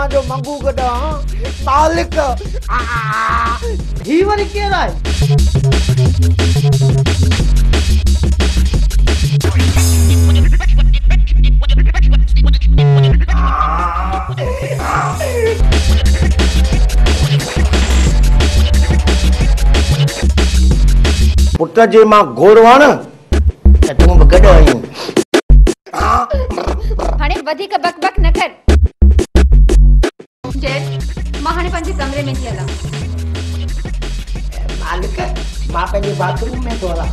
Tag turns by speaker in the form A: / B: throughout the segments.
A: जो मंगू गदा मालिक ही वरी केर आहे? पुट जे मां घोरवाण त तूं बि गॾु आहीं।
B: हाणे वधीक बक बक न कर। जय मां हाणे पंहिंजे कमरे में थी हलां।
A: मालिक मां पंहिंजे बाथरूम में थो हलां।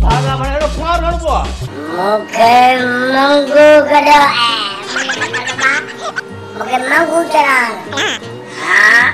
A: भागा वणेरो ख़्याल रखबो
C: मूंखे मंगू गॾो मूंखे मंगू चढ़ान। हाँ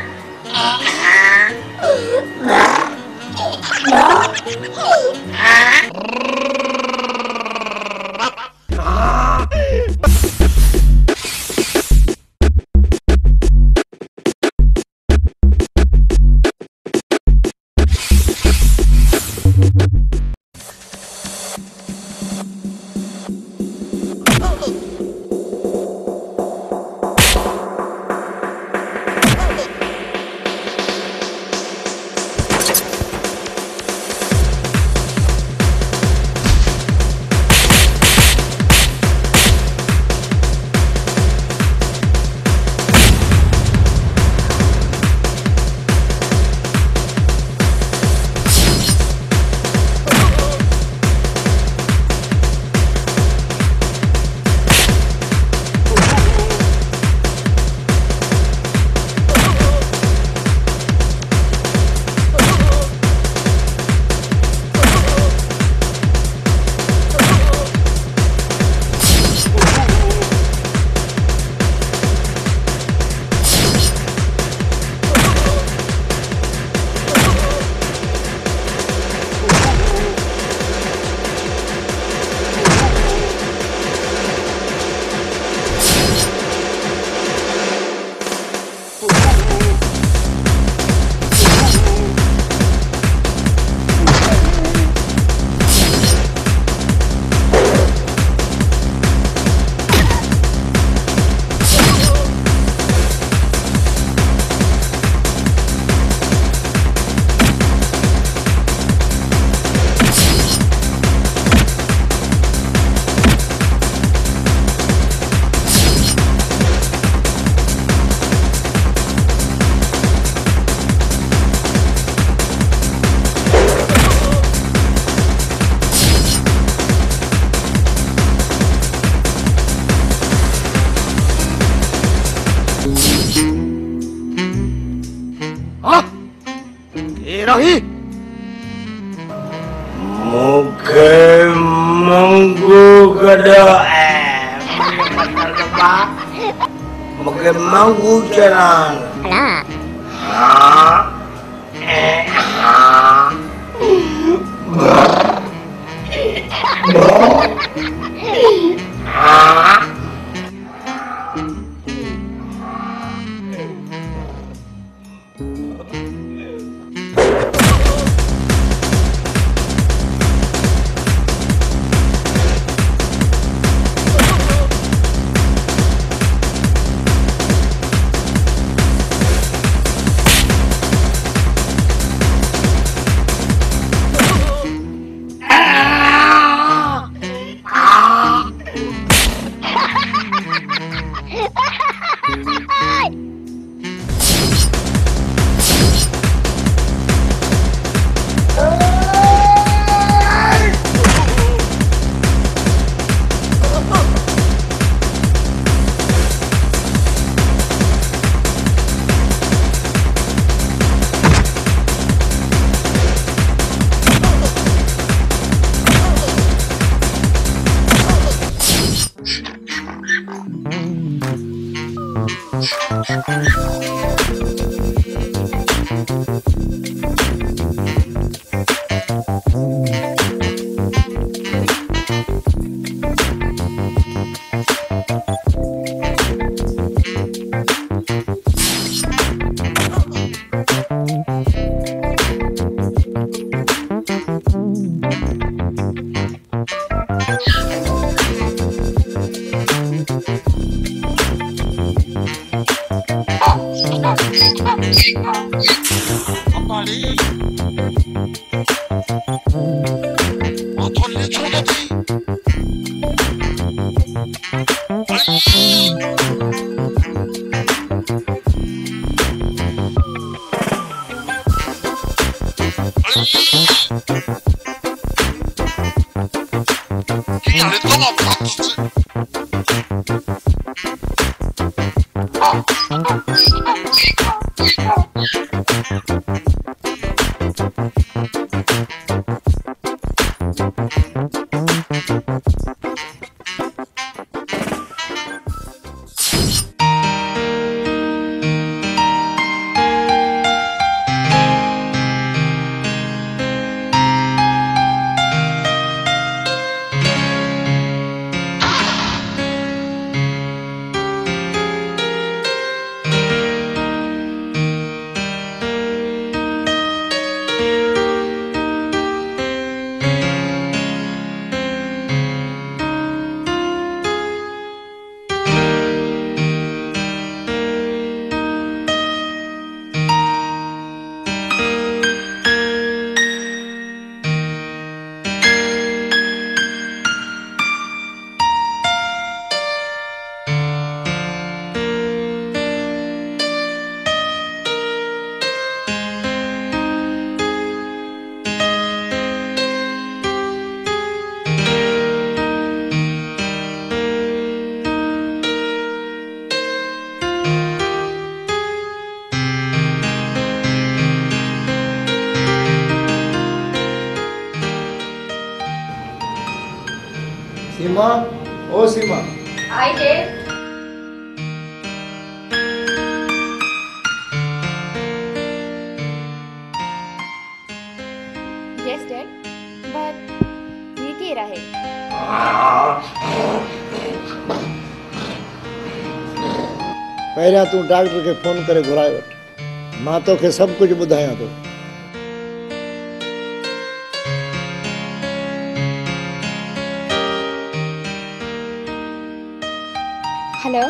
A: रही मूंखे मंगू गॾो मूंखे मंगू चढ़ान। हाँ सीमा, ओ Seema.
B: I dead. Yes dad, but ये केरा है।
A: पहिरियां तूं डॉक्टर खे फोन करे घुराए वठ, मां तोखे सभु कुझु ॿुधायां थो।
B: हेलो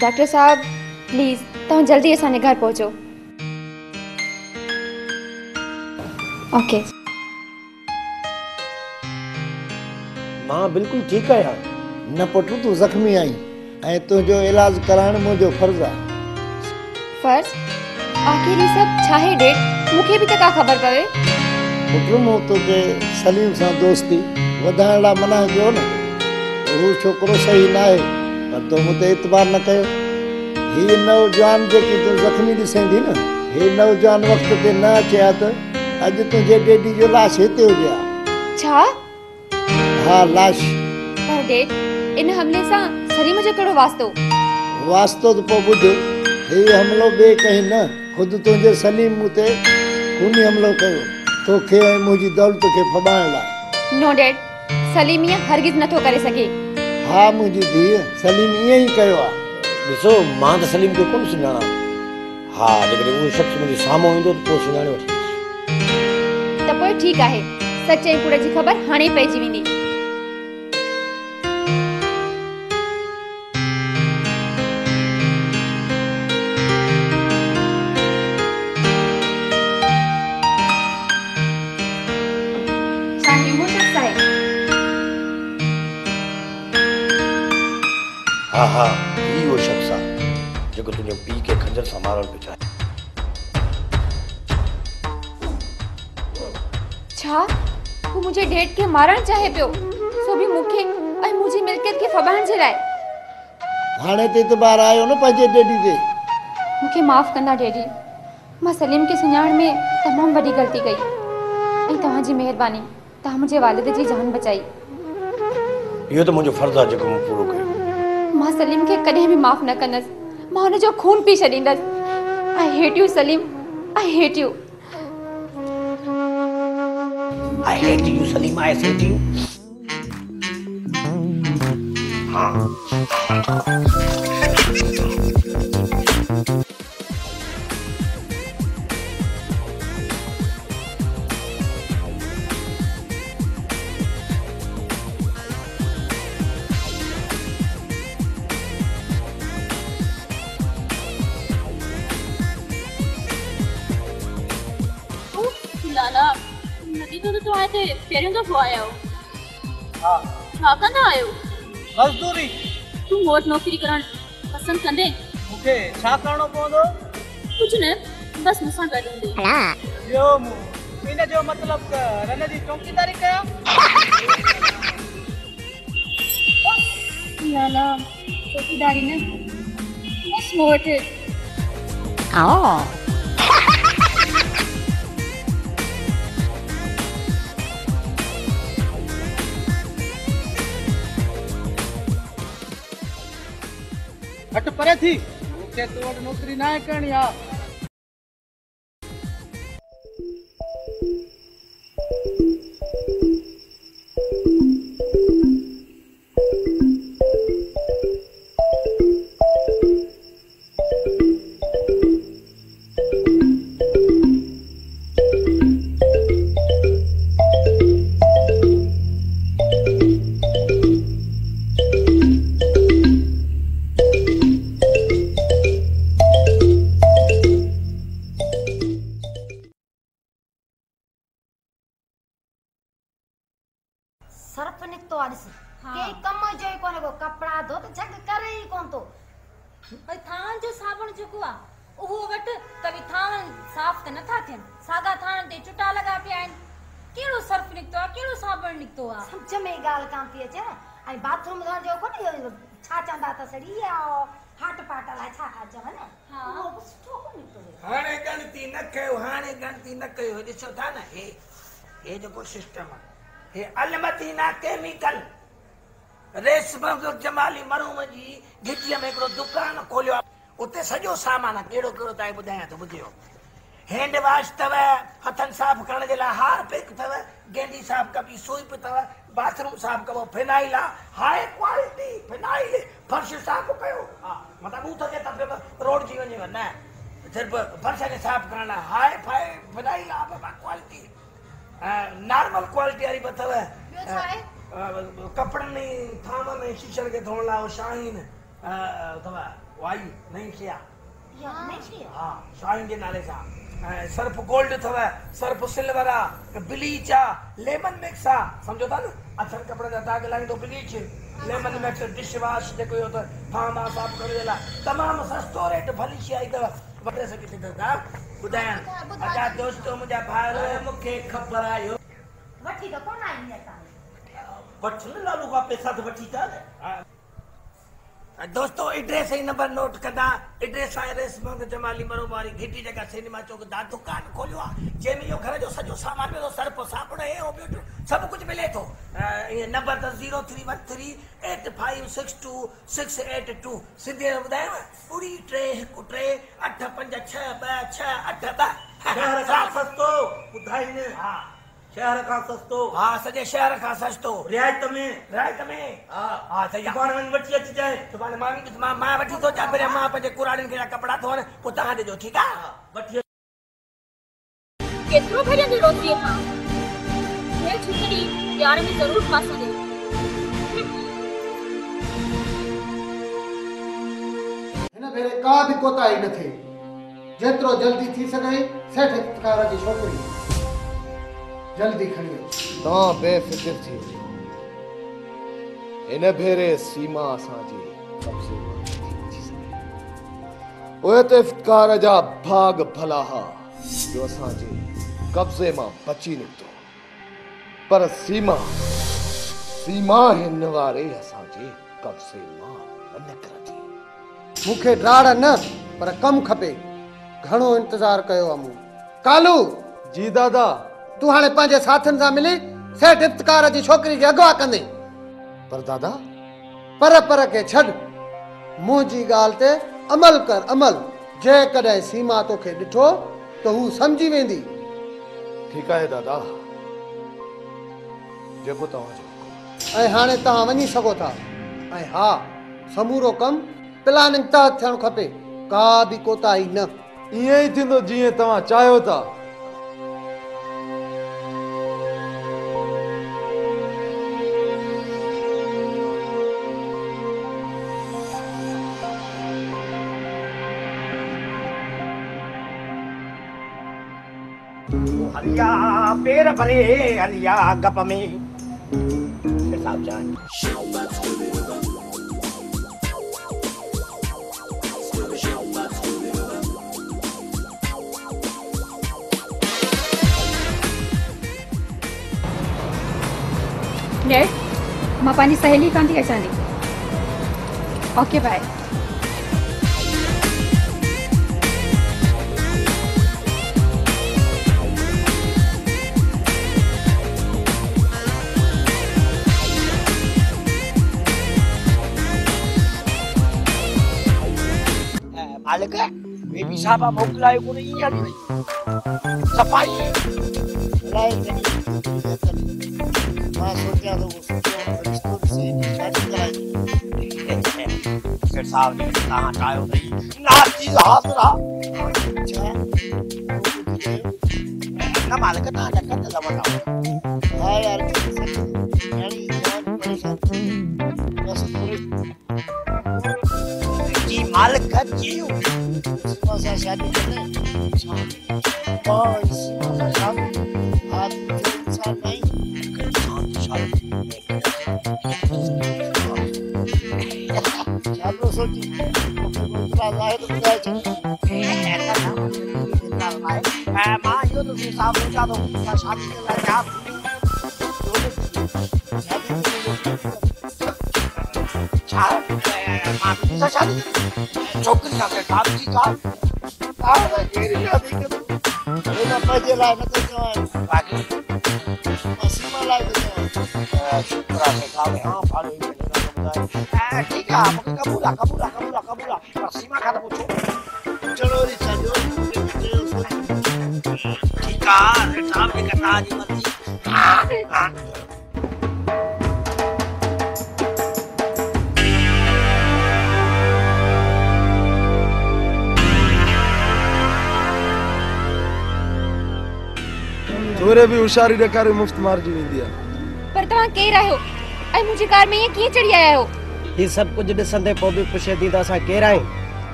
B: डॉक्टर साहब, प्लीज़ तुम जल्दी असांजे घर पहुंचो। ओके।
A: मां बिल्कुलु ठीकु आहियां। न पुटु, तूं ज़ख़्मी आहीं ऐं तुंहिंजो इलाज कराइण मुंहिंजो फर्ज़ु आहे।
B: फर्ज़? आखिर ये सब छा है डेड? मूंखे बि त का ख़बर पवे।
A: पुटु, मूं तोखे सलीम सां दोस्ती वधाइण लाइ मना कयो न। हू छोकिरो सही न आहे, पर तो मूं ते एतबार न कयो। हीअ नौजवान जेकी तूं ज़ख़्मी ॾिसें थी न, हीअ नौजवान वक़्त ते न अचे हा त अॼु तुंहिंजे डेडी जो लाश हिते हुजे हा।
B: छा?
A: हा, लाश।
B: पर डेड, इन हमले सां सलीम जो कहिड़ो वास्तो?
A: वास्तो त पोइ ॿुध। हीउ हमिलो ॿिए कहीं न, ख़ुदि तुंहिंजे सलीम मूं ते खूनी हमिलो कयो, तोखे ऐं मुंहिंजी दौलत खे फॿाइण लाइ।
B: नो डैड, सलीम ईअं हरगिज़ नथो करे सघे।
A: हा मुंहिंजी धीअ, सलीम ईअं ई कयो आहे।
D: ॾिसो, मां त सलीम खे कोन सुञाणा। हा, जेकॾहिं उहो शख़्स मुंहिंजे साम्हूं ईंदो त पोइ सुञाणे वठंदुसि।
B: त पोइ ठीकु आहे, सच ऐं कूड़ जी ख़बर हाणे ई पइजी वेंदी।
D: हा हा, ही वो शख़्स आहे जेको तुंहिंजे पीउ खे खंजर सां मारणु पियो चाहे।
B: छा? हू मुंहिंजे डैड खे मारणु चाहे पियो, सो बि मूंखे ऐं मुंहिंजी मिल्कियत खे फॿाइण जे लाइ।
A: हाणे त एतबार आयो न पंहिंजे डैडी ते।
B: मूंखे माफ़ कंदा डैडी, मां सलीम खे सुञाणण में तमामु वॾी ग़लती कई ऐं तव्हांजी महिरबानी, तव्हां मुंहिंजे वालिद जी जान बचाई।
D: इहो त मुंहिंजो फर्ज़ु आहे जेको मूं पूरो कयो।
B: मां सलीम खे कॾहिं बि माफ़ न कंदसि, मां हुनजो खून पी छॾींदसि। I hate you Salim, I hate you.
D: I hate you, Salim. I hate you.
E: लाला नदी तो आए थे फेरियों दफ़ो आया हो
F: हाँ
E: छा कंदा आयो
F: मजदूरी
E: तू मोट नौकरी करण पसंद कंदे
F: मूंखे छा करणो पवंदो
E: कुछ न बस मूंसां गॾु हूंदे
F: ॿियो इन जो मतिलबु त रन जी चौकीदारी कयां
E: लाला चौकीदारी न बस मोट
F: हट परे थी मूंखे तो वटि नौकरी न आहे करणी आहे
G: सर्फ निकतो आ दिस के कम जो ही कोने को कपड़ा धो तो झग करे ही कोन तो भाई थान जो साबुण जो आ ओहो वट कभी थान साफ त नथा थियन सागा थान ते चुटा लगा पे आइन केड़ो सर्फ निकतो आ केड़ो साबुण निकतो आ समझ में गाल कान थी अचे आई बाथरूम धोण जो कोने छा चंदा त सड़ी आ हाट पाट ला छा चवन हां वो सुठो को निकतो
D: हाणे गणती न कयो हाणे गणती न कयो ॾिसो था न हे जेको सिस्टम आहे हे अलमदीना केमिकल रेशम जमाली मरूम जी गिटीअ में हिकिड़ो दुकान खोलियो उते सॼो सामान कहिड़ो कहिड़ो तव्हांखे ॿुधायां थो ॿुधियो हैंड वॉश अथव हथनि साफ़ करण जे लाइ हारपिक अथव गेंडी साफ़ कबी सूप अथव बाथरूम साफ़ कबो फिनाइल आहे हाई क्वालिटी फिनाइल फर्श साफ़ कयो हा मतिलबु ॿूथ खे त रोड जी वञेव न सिर्फ़ु फर्श खे साफ़ करण लाइ हाई फाई फिनाइल आहे बाबा क्वालिटी नॉर्मल क्वालिटी वारी अथव कपड़नि थाम में शीशनि खे धोअण लाइ शाहीन अथव वाई नई शइ आहे हा शाहीन जे नाले सां सर्फ गोल्ड अथव सर्फ सिल्वर आहे ब्लीच आहे लेमन मिक्स आहे सम्झो था न अछनि कपिड़े जा दाग लाहींदो bleach lemon mix dish wash जेको इहो त थाम आहे साफ़ करण जे लाइ तमामु सस्तो रेट भली शइ आई अथव वठे सघी थी दादा ॿुधायां अदा दोस्तो मुंहिंजा भाइर मूंखे ख़बर आयो
G: वठी तो कोन आई नेता
D: वठ न लालू का पैसा तो वठी था दोस्तों एड्रेस ही नंबर नोट कंदा एड्रेस आहे रेशम जमाली मरोबारी घिटी जगह सिनेमा चौक दा दुकान खोलियो आहे जंहिंमें इहो घर जो सॼो सामान मिलो सर्फ साबुण हे हो ॿियो सभु कुझु मिले थो नंबर त 03138562 सिंधी में ॿुधायांव ॿुड़ी 313856262
H: शहर खां सस्तो ॿुधाईनि
D: हा
H: शहर खां सस्तो
D: हा सॼे शहर खां सस्तो
H: रियायत में
D: हा हा सही आहे
H: सुभाणे वञी वठी अचिजांइ
D: सुभाणे मां वठी थो अचां पहिरियों मां पंहिंजे कुराड़ियुनि खे कपिड़ा धोअण पोइ तव्हां ॾिजो ठीकु आहे
H: वठी
E: केतिरो भॼंदे रोटीअ खां हे छिकड़ी यार में ज़रूर फासंदे
A: हिन भेरे का बि कोताही न थिए जेतिरो जल्दी थी सघे सेठ इफ्तिकार जी छोकिरी जल्दी खणी अचो
I: तव्हां बेफ़िक्र थी वञो हिन भेरे सीमा असांजी कब्ज़े मां थी सघे उहे त इफ्तिकार जा भाग भला हा जो असांजे कब्ज़े मां बची निकितो पर सीमा हिन वारे असांजे कब्ज़े मां न निकिरंदी
A: मूंखे ॾाड़ न पर कमु खपे घणो इंतज़ार कयो आहे मूं कालू
I: जी दादा
A: तूं हाणे पंहिंजे साथियुनि सां मिली सेठ इफ्तिकार जी छोकिरी खे अगवा कंदे
I: पर दादा
A: पर खे छॾ मुंहिंजी ॻाल्हि ते अमल कर अमल जेकॾहिं सीमा तोखे ॾिठो त हू सम्झी वेंदी
I: ठीकु आहे दादा जेको तव्हांजो
A: ऐं हाणे तव्हां वञी सघो था ऐं हा समूरो कमु प्लानिंग तहत थियणु खपे का बि कोताही न
I: ईअं ई थींदो जीअं तव्हां चाहियो था
D: हलिया पेर भरे हलिया गप में साहब जान
B: डैड मां पंहिंजी सहेली कान थी अचां थी। Okay bye.
D: मालिक बेबी साहब मोकलायो को नहीं याद नहीं सफाई
A: लाइन मां सोचा तो रिश्तो से शादी कराई
D: फिर साहब ने कहा आयो नहीं ना चीज हाजरा ना मालिक ना लगा तो बताओ
A: हां यार यानी जान परेशान बस थोड़ी
D: जी मालिक का जीव
A: मजा शादी करने बहुत मजा शादी आज इंसान नहीं शादी सोची दूसरा जाए तो जाए
D: मां यो तो साहब सोचा तो शादी के लिए आप शादी छोकरी का काम की काम
A: तेरी शादी कर ना पैसे लाए ना तो
D: बाकी
A: मसीमा लाए तो
D: शुक्र से खावे हां फाड़ो ठीक है आप कबूला सीमा का पूछो
A: चलो रे चलो
D: ठीक है साहब ने कहा जी मर्जी हां
I: तोरे भी होशियारी ॾेखारे मुफ्त मारजी वेंदी आहे।
B: पर तव्हां केरु आहियो ऐं मुंहिंजी कार में ईअं कीअं चढ़ी आया आहियो?
F: ही सब कुछ ॾिसंदे पोइ बि पुछे थी त असां केरु आहियूं?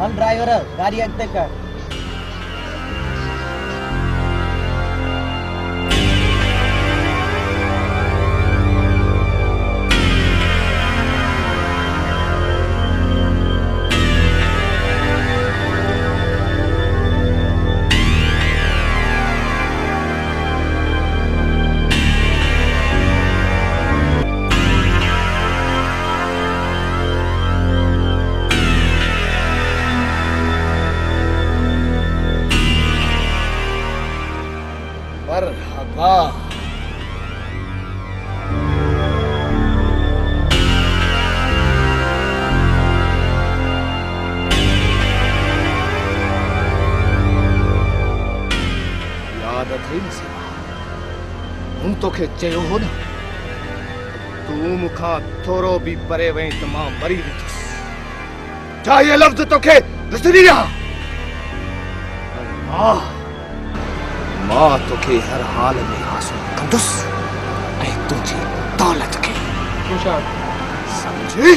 F: हल ड्राइवर गाड़ी अॻिते कर।
I: मरहबा याद अथई न सेवा हूं तोखे चयो हो न तूं मूंखां थोरो बि परे वहीं त मां मरी वेंदुसि। छा इहे लफ़्ज़ तोखे विसरी विया? मां तोखे हर हाल में हासिल कंदुसि ऐं तुंहिंजी दौलत खे समझी?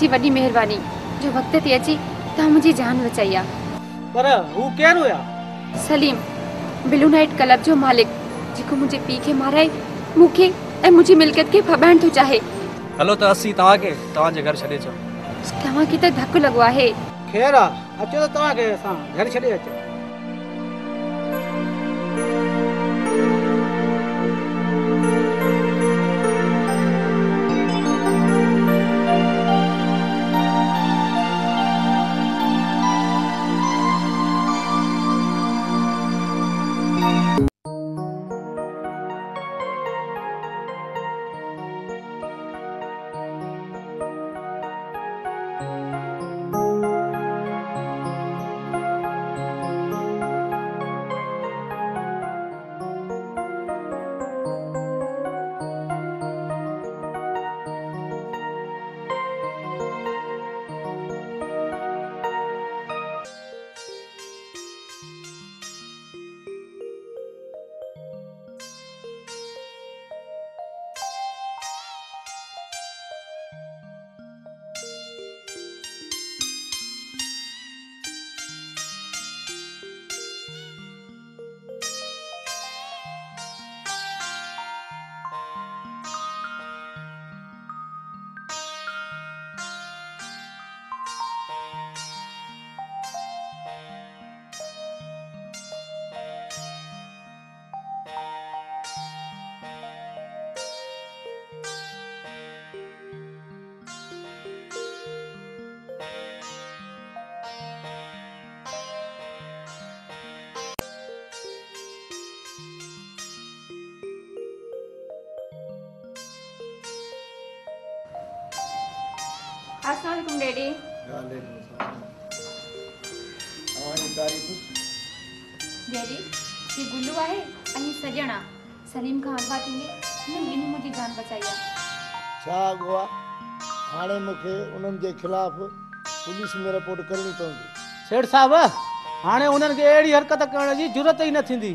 B: तव्हांजी वॾी महिरबानी जो वक़्त ते अची तव्हां मुंहिंजी जान बचाई आहे।
F: पर हू केरु हुया?
B: सलीम, ब्लू नाइट क्लब जो मालिक, जेको मुंहिंजे पीउ खे माराए मूंखे ऐं मुंहिंजी मिल्कियत खे फॿाइण थो चाहे।
J: हलो त असीं तव्हांखे तव्हांजे घर छॾे अचूं।
B: तव्हांखे त धकु लॻो आहे।
F: ख़ैर आहे, अचो त तव्हांखे असां घर छॾे अचूं।
B: अस्सलाम वालेकुम डैडी। डैडी, ये गुल्लू आहे ऐं सॼणा सलीम खां अॻवा थींदे हिननि ॿिन्ही मुंहिंजी जान बचाई आहे।
A: छा अॻु आहे? हाणे मूंखे उन्हनि जे ख़िलाफ़ पुलिस में रिपोर्ट करणी पवंदी।
F: सेठ साहब, हाणे उन्हनि खे अहिड़ी हरकत करण जी ज़रूरत ई न थींदी।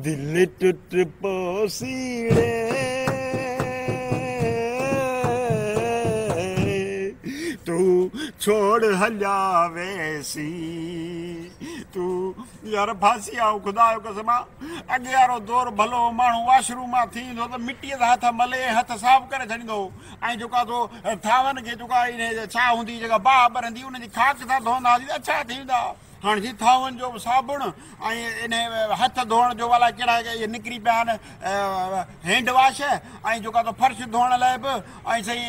K: दिल टूट पोसीड़े तू छोड़ हलिया वैसी तू यार फांसी आऊं खुदा जो कसम अॻे वारो दौर भलो माण्हू वॉशरूम मां थींदो त मिटीअ जा हथ मले हथ साफ़ करे छॾींदो ऐं जेका तो थावनि खे जेका छा हूंदी जेका बाहि ॿरंदी उनजी खाक सां धोईंदा हुआसीं त छा थींदा। हाँ जी थावन जो साबुण इन हथ धोण जो वाला कड़ा निकरी पिया हैंड वॉश जो तो फर्श धोण लाइ बि सही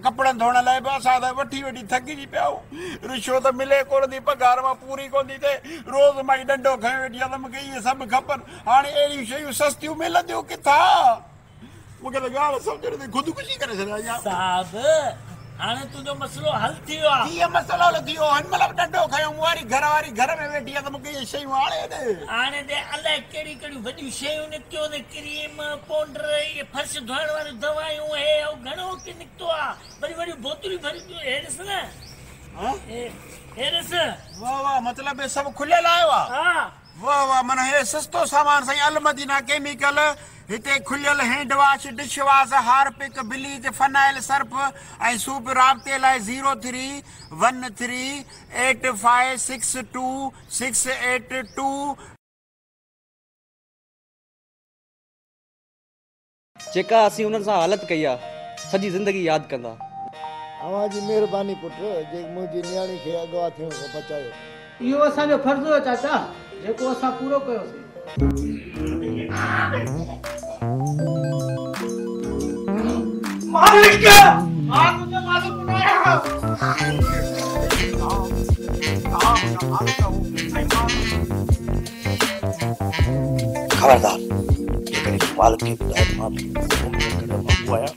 K: कपड़न धोण लाइ बि असां त वठी वठी थकिजी पिया रिश्वत मिले कोन थी पगार मां पूरी कोन थी थिए रोज़ मां डंडो खयो वेठी आहे त मूंखे इहे सभु खपनि हाणे अहिड़ियूं शयूं सस्तियूं मिलंदियूं किथां मूंखे त ॻाल्हि सम्झ नथी ख़ुदकुशी करे छॾिया
D: साहब हाणे तुंहिंजो मसलो हल थी वियो आहे।
K: कीअं मसलो हल थी वियो हिन महिल डंडो खयो मूं वारी घर में वेठी आहे त मूंखे इहे शयूं
D: हाणे ते अलाए कहिड़ियूं कहिड़ियूं वॾियूं शयूं निकितियूं आहिनि क्रीम पाउडर इहे फर्श धोइण वारियूं दवायूं हे घणो की निकितो आहे वरी वॾियूं बोतलूं भरियूं हे ॾिस न हे ॾिस
K: वाह वाह मतलब ये सब खुलियल आयो आहे वाह वाह माना हे सस्तो सामान साईं अल मदीना केमिकल हिते खुलियल hand wash dish wash Harpic bleach phenyl Surf ऐं सूप राब्ते लाइ 03138562
J: जेका असीं उन्हनि सां हालत कई आहे सॼी ज़िंदगी यादि कंदा।
A: अवां जी महिरबानी पुटु जे मुंहिंजी न्याणी खे अॻवा थियण खां बचायो।
F: इहो असांजो फर्ज़ हो चाचा जेको असां पूरो कयोसीं।
K: मालिक तुझे मालूम बनाया
L: खबरदार ये कहीं
D: मालिक खे ॿुधाए त मां बि हुकुम करे मां आहियां।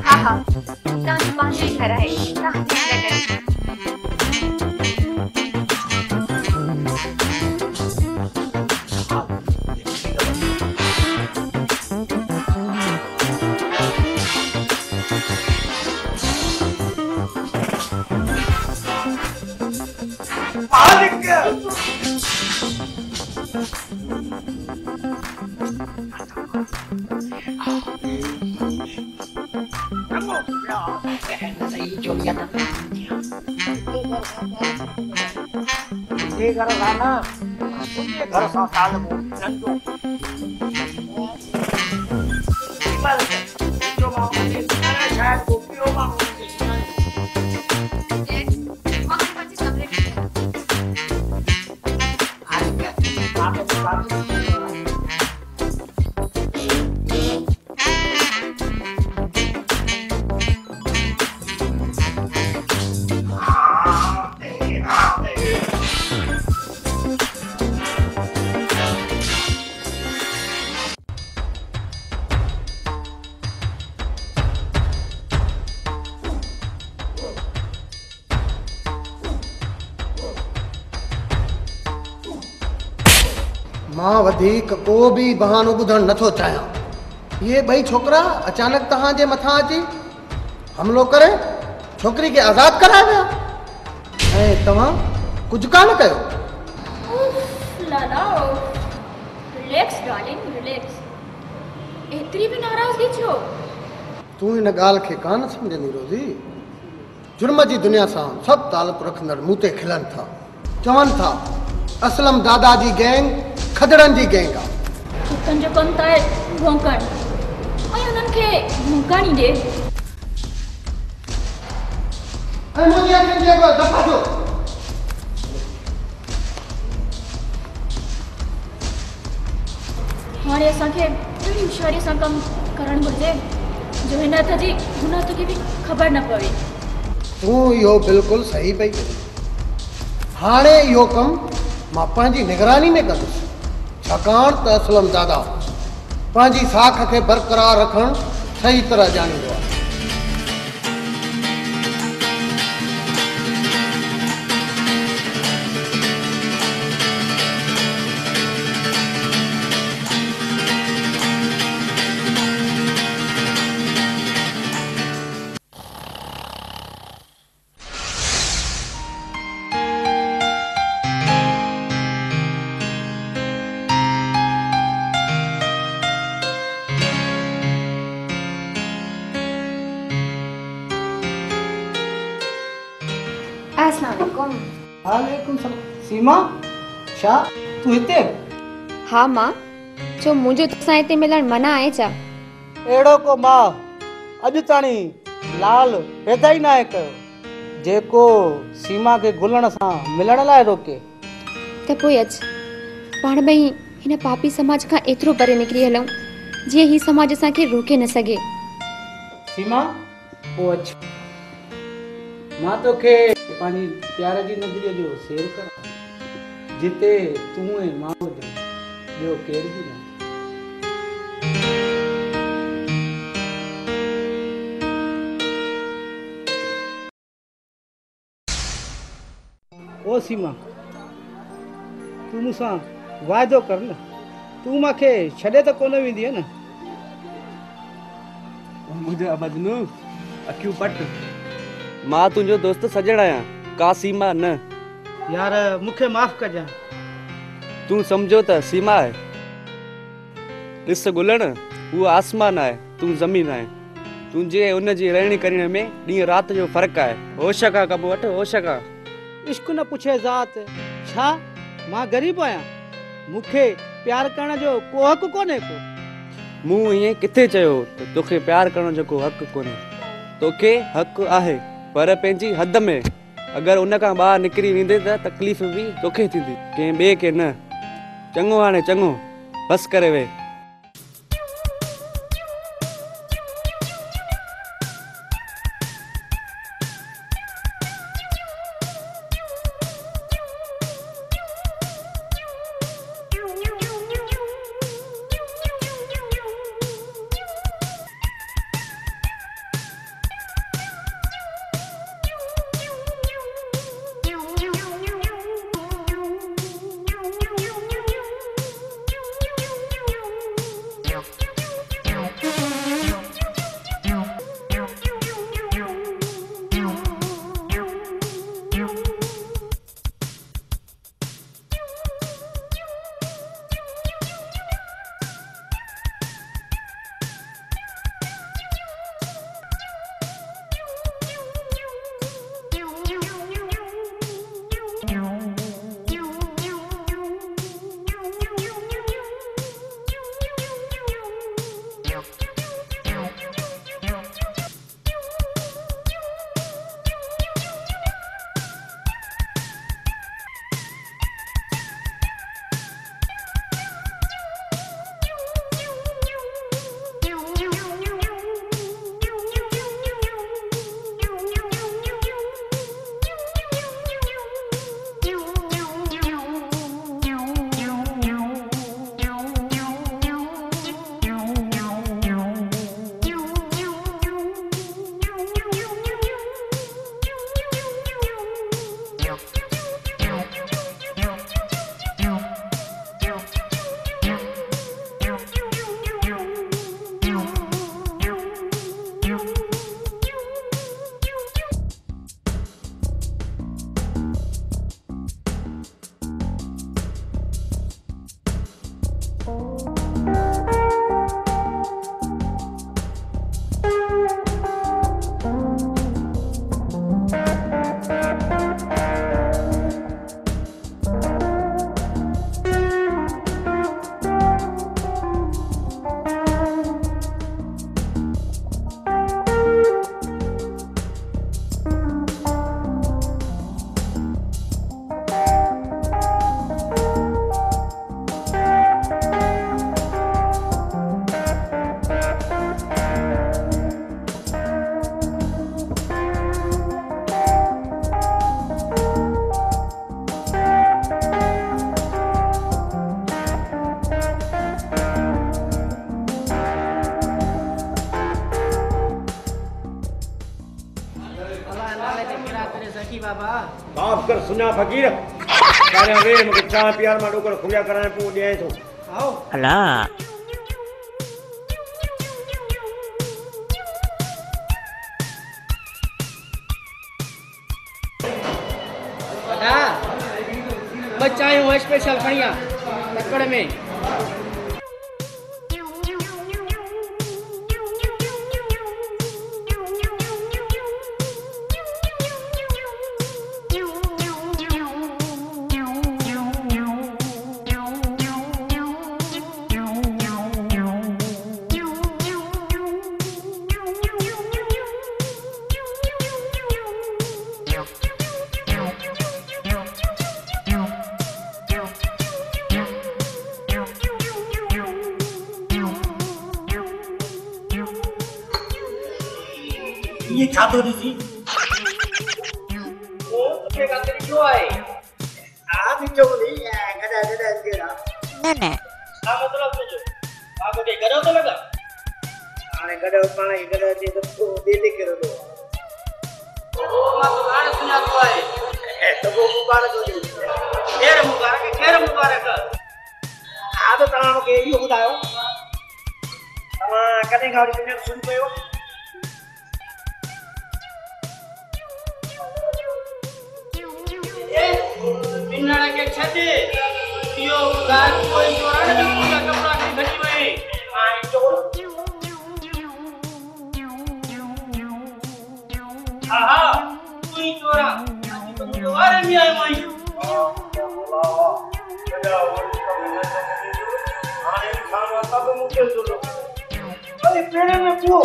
B: हाँ हाँ तव्हांजो पंहिंजो ई घर आहे, तव्हां चिंता कयो।
A: ये घर राना ये घर सा साल मो नंदो जो मां ने शायद गोपियो मां
L: मां वधीक को भी बहानो ॿुधणु नथो चाहियां। ये ॿई छोकरा अचानक तव्हांजे मथां अची हमलो करे छोकिरी खे आज़ाद कराए विया ऐं तव्हां कुझु कान कयो।
E: लाला रिलैक्स डार्लिंग रिलैक्स। एतिरी बि नाराज़गी छो?
L: तूं हिन ॻाल्हि खे कान सम्झंदी रोज़ी। जुर्म जी दुनिया सां सभु तालुक रखंदड़ मूं ते खिलनि था, चवनि था असलम दादा जी गैंग खदड़नि जी गैंग आहे।
E: कुतनि जो कमु त आहे भौंकण, ऐं उन्हनि खे भौंकण ई ॾे।
L: ऐं मुंहिंजी अखियुनि जे अॻियां दफ़ा थियो।
E: हाणे असांखे अहिड़ी होशियारीअ सां कमु करणु घुरिजे जो हिन हथ जी हुन हथ खे बि ख़बर न पवे।
L: तूं इहो बिल्कुलु सही पई करी। हाणे इहो कमु मां पंहिंजी निगरानी में कंदुसि, छाकाणि त असलम दादा पंहिंजी साख खे बरक़रार रखणु सही तरह ॼाणींदो आहे।
F: वालेकुम सलाम। सीमा छा तूं हिते?
B: हाँ मां, छो मुंहिंजो तोसां हिते मिलण मना आहे छा?
F: अहिड़ो को मां अॼु ताणी लाल पैदा ई न आहे कयो जेको सीमा खे गुलण सां मिलण लाइ रोके।
B: त पोइ अच पाण ॿई हिन पापी समाज खां एतिरो परे निकिरी हलूं जीअं ही समाज असांखे रोके न सघे।
F: सीमा पोइ अच, मां तोखे पंहिंजी प्यार जी नगरीअ जो सैर करां जिते तूं ऐं मां हुजूं, ॿियो केर बि न। ओ सीमा तूं मूंसां वाइदो कर न, तूं मूंखे छॾे त कोन वेंदीअ न।
J: मुंहिंजा मजनू अखियूं पट, मां तुंहिंजो दोस्त सजण आहियां, का सीमा न।
F: यार मूंखे माफ़ कजांइ।
J: तूं सम्झो त सीमा आहे। ॾिस गुलण, उहो आसमान आहे, तूं ज़मीन आहे। तुंहिंजे उनजी रहणी करण में ॾींहुं राति जो फ़र्क़ु आहे। होश खां कमु वठि, होश खां।
F: इश्क न पुछे ज़ात, छा मां ग़रीब आहियां? मूंखे प्यार करण जो को हक़ कोन्हे को?
J: मूं ईअं किथे चयो त तोखे प्यार करण जो को हक़ कोन्हे? तोखे हक़ आहे, पर पंहिंजी हद में। अगरि उन खां ॿाहिरि निकिरी वेंदे त तकलीफ़ बि तोखे थींदी, कंहिं ॿिए खे न। चङो हाणे चङो, बसि करे वे।
M: माफ कर सुना फकीर अरे वे मुझे चाय प्यार माडो कर खुलिया कराने पो दे तो आओ
N: अला
F: बड़ा बचायो स्पेशल खणिया तकड़ में
M: ये छातो दीसी
F: ओ के गाते क्यों आए
M: आ भी जो नहीं है गदा गदा तेरा
N: ना ना
F: का मतलब तुझे आपको के गदा तो लगा
M: आने गदा पानी गदा दे तो दे करो दो
F: ओ मा तो गाना सुना तो आए
M: ए तो वो मुबारक हो जाए केर मुबारक आ तो तव्हां मूंखे इहो ॿुधायो तव्हां कॾहिं खां वठी बिजनेस शुरू कयो
F: बिन्नाड़ा के छॾे इहो ॻाल्हि कोई चोराणे जो पूरा कपिड़ा खणी भॼी वई
M: हाणे चोर
F: हा तूं ई चोरा तो मुंहिंजे में आयो आहीं
M: हाणे इंसान सभु मूंखे ज़रूरत अरे पेड़े में पियो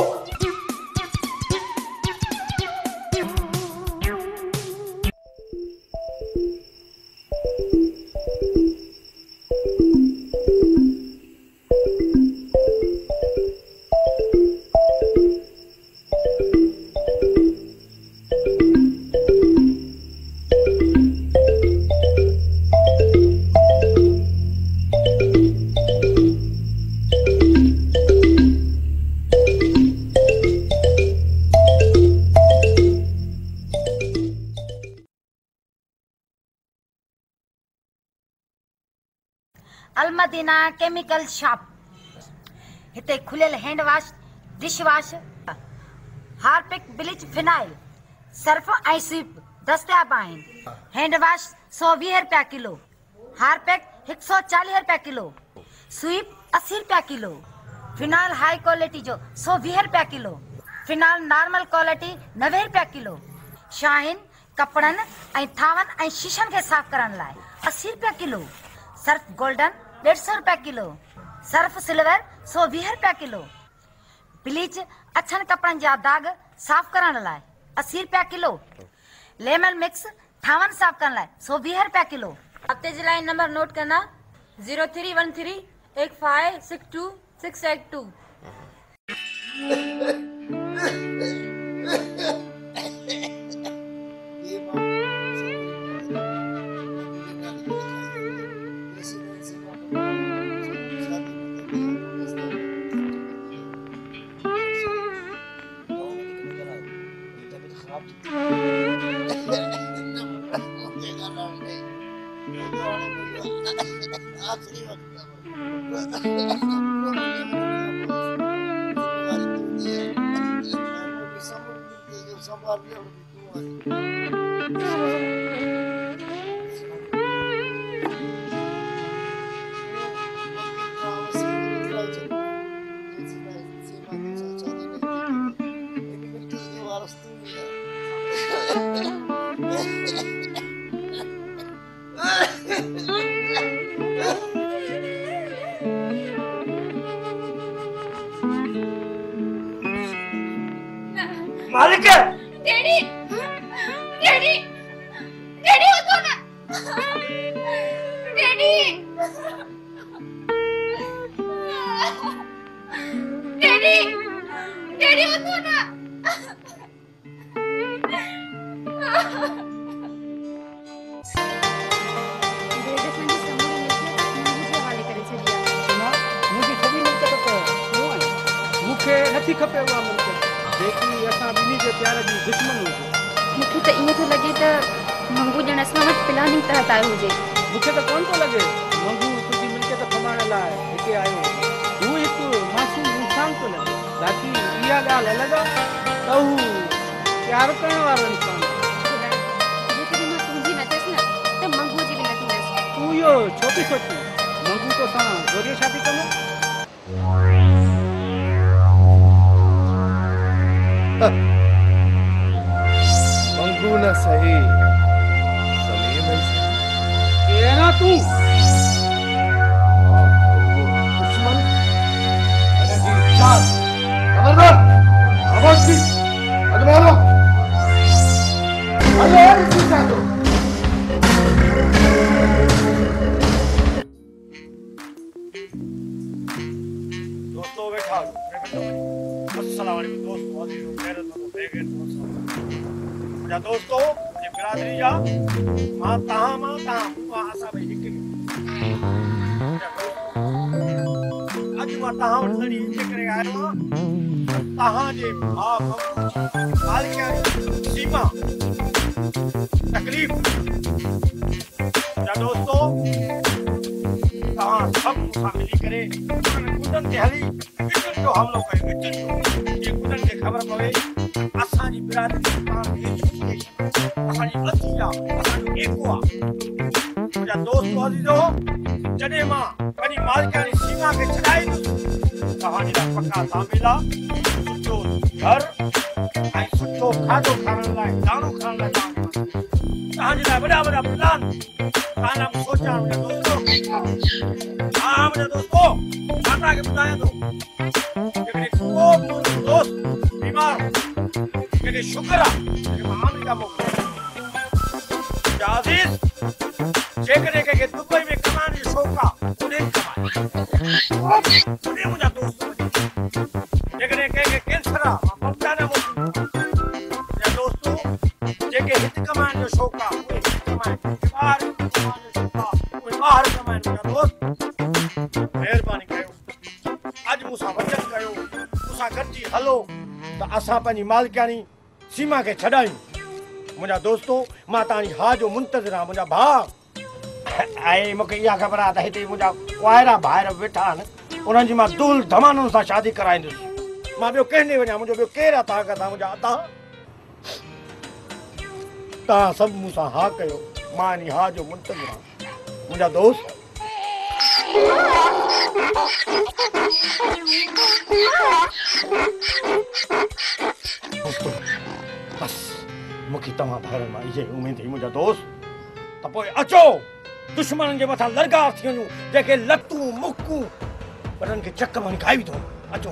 G: अलमदीना केमिकल शॉप हिते खुलियल hand wash dish wash Harpic bleach phenyl Surf ऐं स्वीप दस्तियाब आहिनि हैंड वॉश 120 रुपया किलो हार्पिक 140 रुपया किलो स्वीप 80 रुपया किलो फिनाइल हाई क्वालिटी जो 120 रुपया किलो फिनाइल नॉर्मल क्वालिटी 90 रुपया किलो शाहीन कपड़नि ऐं थावनि ऐं शीशनि खे साफ़ करण लाइ 80 रुपया किलो सर्फ गोल्डन 150 रुपया किलो सर्फ सिल्वर 120 रुपया किलो ब्लीच अछनि कपड़नि जा दाग साफ़ करण लाइ 80 रुपया किलो लेमन मिक्स थावनि साफ़ करण लाइ 120 रुपया किलो
E: हफ्ते जे लाइ नंबर नोट करना 0313 8562 682
M: मालिक
B: डैडी डैडी डैडी उठो ना डैडी डैडी डैडी उठो ना
F: मूंखे नथी खपे उहा मुल्क जेकी असां ॿिन्ही जे प्यार जी दुश्मन हुजे
B: मूंखे त ईअं थो लॻे त मंगू ॼण असां वटि प्लानिंग तहत आयो हुजे
F: मूंखे त कोन थो लॻे मंगू तुंहिंजी मिल्कियत खमाइण लाइ हिते आयो हू हिकु मासूम इंसान थो लॻे बाक़ी इहा ॻाल्हि अलॻि आहे त हू प्यार करण वारो इंसान
B: जेकॾहिं मां तुंहिंजी न थियसि न त मंगू जी बि न थींदसि
F: तूं इहो छो थी सोची मंगू तो सां ज़ोरीअ शादी कंदो
I: मंगू न सही सलीम ही सही
F: केना तू
I: दुश्मन अरे जी चाल खबरदार आवाज की अजमालो अरे इसी चालो
M: दोस्तों बैठा अस्सलाम वालेकुम दोस्तों अजीजों मेरे तो बेगन दोस्तों जा दोस्तों ये बिरादरी जा मां तहां असा भाई हिक आज मां तहां वटि इन करे आयो तहां जे भाउ मालिक सीमा तकलीफ़ या दोस्तों तव्हां सभु मूंसां मिली करे कुदनि ते हली विचुनि जो हमलो कयो विचुनि जो जीअं कुदनि खे ख़बर पवे असांजी बिरादरी पाण खे असांजी अची आहे असांजो एको आहे मुंहिंजा दोस्त अज़ीज़ो जॾहिं मां पंहिंजी मालिकाणी सीमा खे छॾाईंदुसि तव्हांजे लाइ पका तामील आहे सुठो घर ऐं सुठो खाधो खाइण लाइ दाणो खाइण लाइ तव्हांजे लाइ वॾा वॾा प्लान तव्हां लाइ सोचिया मुंहिंजा दोस्तो हा मुंहिंजा दोस्तो मां तव्हांखे ॿुधायां थो जेकॾहिं को बि मुंहिंजो दोस्त बीमार कंहिंखे शुगर आहे कंहिंखे मां अमेरिका मोकिलियां अज़ीज़ जेकॾहिं कंहिंखे दुबई में कमाइण जो शौक़ु आहे उन्हें मुंहिंजा दोस्त जेकॾहिं कंहिंखे कैंसर आहे मां पहुचाए मुंहिंजा दोस्तो जेके हिते कमाइण जो शौक़ु आहे उहे हिते कमाइनि ॿाहिरि कमाइण जो शौक़ु आहे उहे ॿाहिरि कमाइनि मुंहिंजा दोस्त महिरबानी कयो अॼु मूंसां वचन कयो मूंसां गॾिजी हलो त असां पंहिंजी मालिकाणी सीमा खे छॾायूं मुंहिंजा दोस्तो मां तव्हांजी हा जो मुंतज़िर आहियां मुंहिंजा भाउ ऐं मूंखे इहा ख़बर आहे त हिते मुंहिंजा कुआरा भाइर वेठा आहिनि उन्हनि जी मां दुल धमाननि सां शादी कराईंदुसि मां ॿियो कंहिं ॾे वञा मुंहिंजो ॿियो केरु आहे तव्हां खां मुंहिंजा अता तव्हां सभु मूंसां हा कयो मां इन हा जो मुंतज़िर आहियां मुंहिंजा दोस्त बस मूंखे तव्हां भाइरनि मां इहा उमेद हुई मुंहिंजा दोस्त त पोइ अचो दुश्मननि जे मथां लड़गार थी वञूं जेके लतूं मुकूं वॾनि खे चक मां खाई थो अचो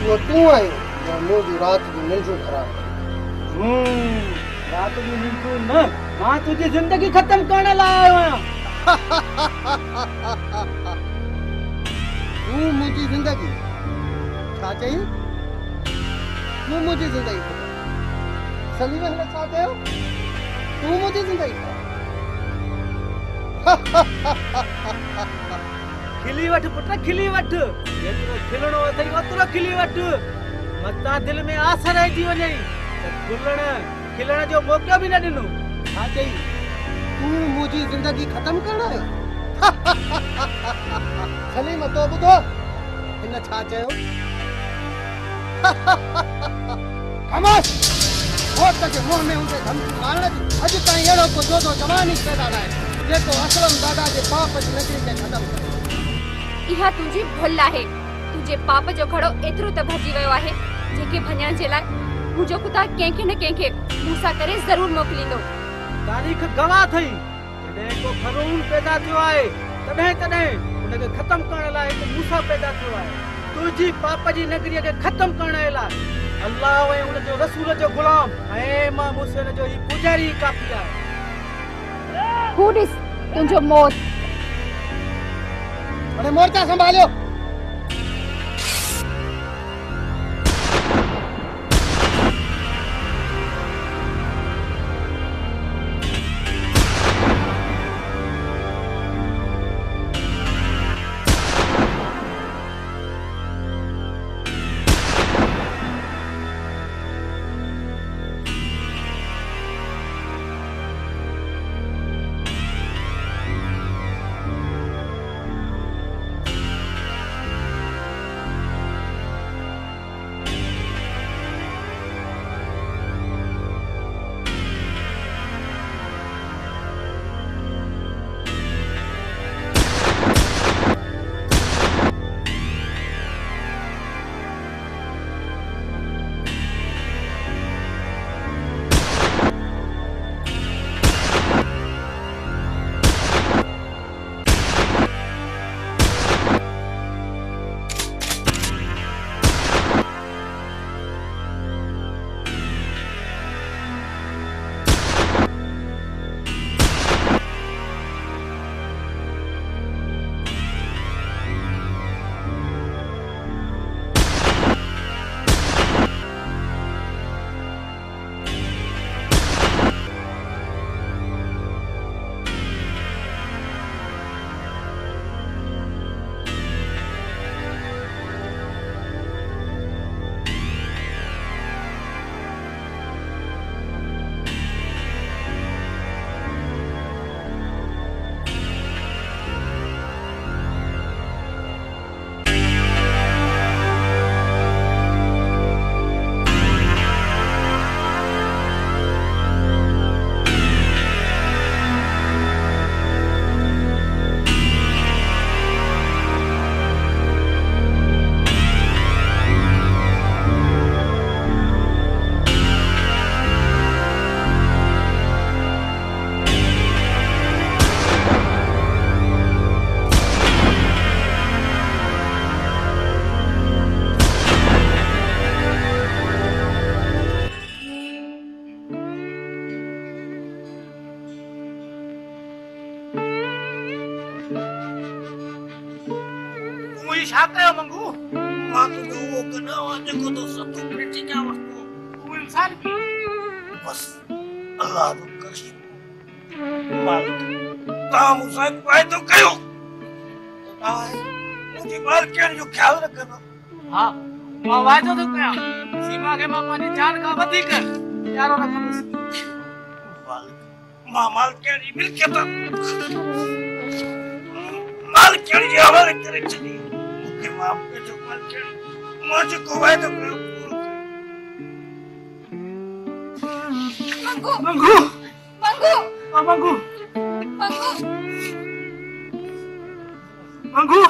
L: वो तू आई या मुझे रात की नींद खराब
F: रात की नींद न मां तुझी जिंदगी खत्म करने लाया आया
L: तू मुझी जिंदगी छा चाहिए तू मुझी जिंदगी सली में छा कयो तू मुझी जिंदगी
F: खिली वठ पुट खिली वठ जेतिरो खिलणो अथई ओतिरो खिली वठ मता दिल में आस रहिजी वञे खिलण खिलण जो मौक़ो बि न ॾिनो छा चई
L: तू मुझी जिंदगी खत्म करणा है सलीम तो ॿुधो हिन छा चयो खामोश मौत के मुंह में उनके धमकी मारण जी अॼु ताईं अहिड़ो को जोधो जवान ई पैदा न आहे जेको असलम दादा जे पाप जी नगरी खे ख़त्म करे
B: इहा तुंहिंजी भुल आहे तुंहिंजे पाप जो घड़ो एतिरो त भरिजी वियो आहे जेके भञण जे लाइ मुंहिंजो ख़ुदा कंहिंखे न कंहिंखे मूंसां करे ज़रूरु मोकिलींदो
F: तारीख़ गवाह थई जॾहिं को क़ानून पैदा थियो आहे तॾहिं तॾहिं उनखे ख़तमु करण लाइ हिकु मूसा पैदा थियो आहे तुंहिंजी पाप जी नगरीअ खे ख़तमु करण लाइ अल्लाह ऐं उनजो रसूल जो गुलाम ऐं मां मूसे जो ही पुजारी काफ़ी आहे
B: हू ॾिस तुंहिंजो मौत
L: अरे मोर्चा संभालियो
M: छा कयो मंगू मां तुंहिंजो उहो कॾहिं आहे जेको तो सतो प्रिटी जा वस्तु तूं इंसान की बस अल्लाह जो करीम मालिक तव्हां मूंसां वाइदो कयो मुंहिंजी बालकियुनि जो ख्यालु रखंदा
F: हा मां वाइदो थो कयां सीमा खे मां पंहिंजी जान खां वधीक प्यारो रखंदुसि
M: मां मालकियुनि जी मिल्कियत मालकियुनि जे हवाले करे छॾी मूंखे माफ़ कजो मालकियुनि मां जेको वाइदो कयो
B: मंगू
M: मंगू
B: मंगू
M: मंगू
B: मंगू
M: मंगू